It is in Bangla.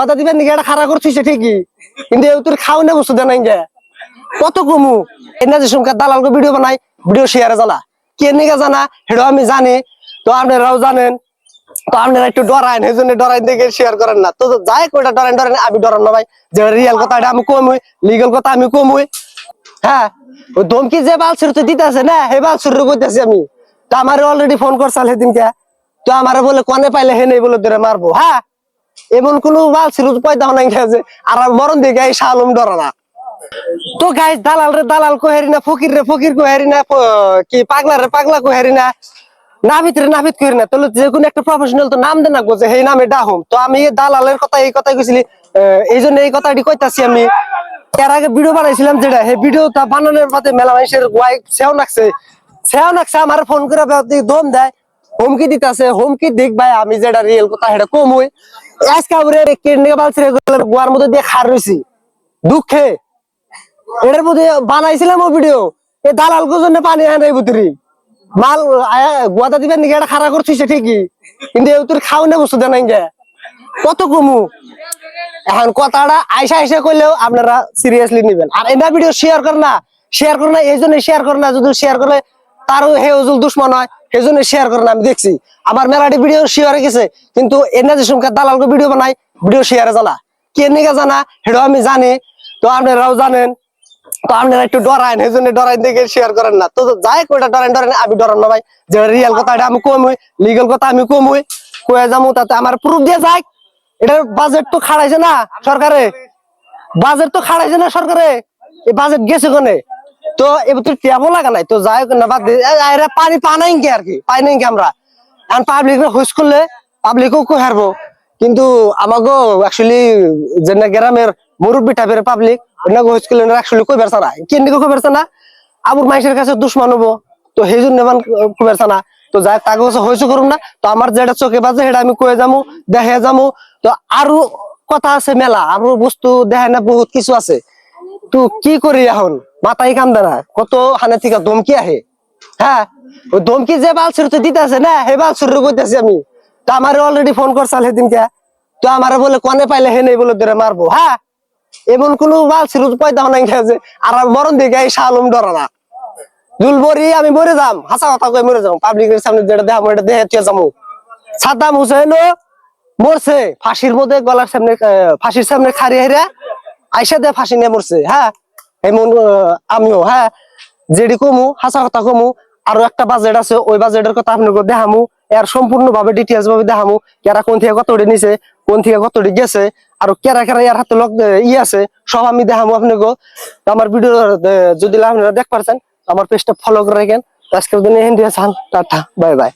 কথা দিবেন নাকি এটা খারাপ করছিস ঠিকই, কিন্তু তোর খাও না বস্তু দেন কত কমু এনা যে সংখ্যা দালালকে ভিডিও বানাই, ভিডিও শেয়ারে জানা কে নিকে জানা সেটাও আমি জানি, তো আপনারাও জানেন, তো আপনারা একটু ডরাইন, এই জন্য ডরাইন দেখে শেয়ার করেন না। তো যাই কয়টা ডরাইন ডরাইন, আমি ডরান না ভাই, যে রিয়েল কথা এটা আমি কমই, লিগাল কথা আমি কমই। হ্যাঁ, ওই ধমকি যে বালসুর তো দিতেছে না, হে বালসুর কইতেছি আমি, তো আমার অলরেডি ফোন করছাল সেদিনকে, তো আমার বলে কনে পাইলে হে নেই বলে ধরে মারবো। হ্যাঁ, এমন কোন বালসুর পয়দা নাই গেছে আর মরণ দিকে এই শালম ডরা না। তো গাইস দালাল রে দালাল কহেরি না, ফকির রে ফকির কহেরি না, কি পাগলা রে পাগলা কহেরি না, নাবিত রে নাবিত কহেরি না, তাহলে যে কোনো একটা প্রফেশনাল তো নাম দেন না গো, যে এই নামে ডাহুম। তো আমি দালালের কথা এই কথা কইছিলি, এই জন্য এই কথাটি কইতাছি আমি। এর আগে ভিডিও বানাইছিলাম যেটা, এই ভিডিওটা বানানোর পথে মেলা মানুষের ওয়াইফ সেও নাকছে আমার ফোন করে দম দেয়, হুমকি দিতেছে, হুমকি দিক ভাই, আমি যেটা রিয়েল কথা সেটা কমই। আজকে আমরা কিডনি বালছে গোয়ার মধ্যে দিয়ে খার রয়েছি দুঃখে, এটার মধ্যে বানাইছিলাম ও ভিডিও, এই দালাল জন্য পানি আনে বুতরি মাল গোয়াদা দিবেন নাকি এটা খারাপ করছিস ঠিকই, কিন্তু তোর খাও না বস্তু দেন কত কমু। এখন কথাটা আইসা আইসা করলেও আপনারা সিরিয়াসলি নিবেন, আর এটা ভিডিও শেয়ার করে না এই জন্য শেয়ার করে না, যদি শেয়ার করলে তারও হে ওজুল দুশ্মন হয়, সেই জন্য শেয়ার করে না। আমি দেখছি আমার মেলাটি ভিডিও শেয়ার হয়ে গেছে, কিন্তু এনে যে সংখ্যা দালালকে ভিডিও বানাই, ভিডিও শেয়ারে জানা কে নিকে জানা সেটাও আমি জানি, তো আপনারাও জানেন, তো আপনারা একটু ডরাইন, এই জন্য ডরাইন দেখে শেয়ার করেন না। তো যাই কয়টা ডরাইন ডরাইন, আমি ডরান না ভাই, যে রিয়েল কথা এটা আমি কমই, লিগাল কথা আমি কমই, কয়ে যাবো তাতে আমার প্রুফ দিয়ে যাই। এটার বাজেট তো খাড়াইছে না সরকারে, এই বাজেট গেছে কোনে, তো এবার তো টেবো লাগা নাই, তো যাই না বাদ পানি পানাই কি আর কি পাই নাই কি আমরা এখন পাবলিক হুইস করলে পাবলিকও কো হারবো, কিন্তু আমাকে অ্যাকচুয়ালি যে গ্রামের মুরব্বী টাইপের পাবলিক হুইস করলে অ্যাকচুয়ালি কই বেরছা না, কেন কই বেরছা না, আবুর মানুষের কাছে দুশ্মন হবো, তো সেই জন্য কই বেরছা না। তো যাই তাকে হয়েছে করুন না, তো আমার যেটা চোখে বাজে সেটা আমি কয়ে যাবো, দেখে যাবো। তো আরো কথা আছে মেলা, আরো বস্তু দেখে না, বহুত কিছু আছে। তো কি করি এখন, মাথায় কাম দেয় না, কত হানে থেকে ধমকি আহে। হ্যাঁ, ওই ধমকি যে বালসুর তো দিতেছে না, হে বালসুর কইতেছি আমি, তো আমার অলরেডি ফোন করছাল সেদিনকে, তো আমার বলে কনে পাইলে হে নেই বলে ধরে মারবো। হ্যাঁ, এমন কোন বালসুর পয়দা নাই গেছে আর মরণ দিকে এই শালম ডরা না। দুলবরি আমি মরে যাম, হাসা কথা কই মরে যাম, পাবলিকের সামনে যেটা দেখাবো এটা দেখে যাবো। সাদ্দাম হুসেন মরছে ফাঁসির মধ্যে, গলার সামনে ফাঁসির সামনে খাড়ি হেরা আইসা দিয়ে ফাঁসি নিয়ে মরছে। হ্যাঁ, এমন আমিও, হ্যাঁ, যেটি কমু হাসা কথা কমু, আরো একটা বাজেট আছে, ওই বাজেটের কথা আপনাকে দেখামু, এর সম্পূর্ণ ভাবে ডিটেলস ভাবে দেখামু, কেরা কোন থেকে কতটি নিছে, কোন থেকে কতটি গেছে, আর কেরা কেরা এর হাতে লক আছে, সব আমি দেখামু আপনাকে। আমার ভিডিও যদি আপনারা দেখ পারছেন, আমার পেজটা ফলো করে রাখেন। আজকের দিনে হিন্দি টাটা, বাই বাই।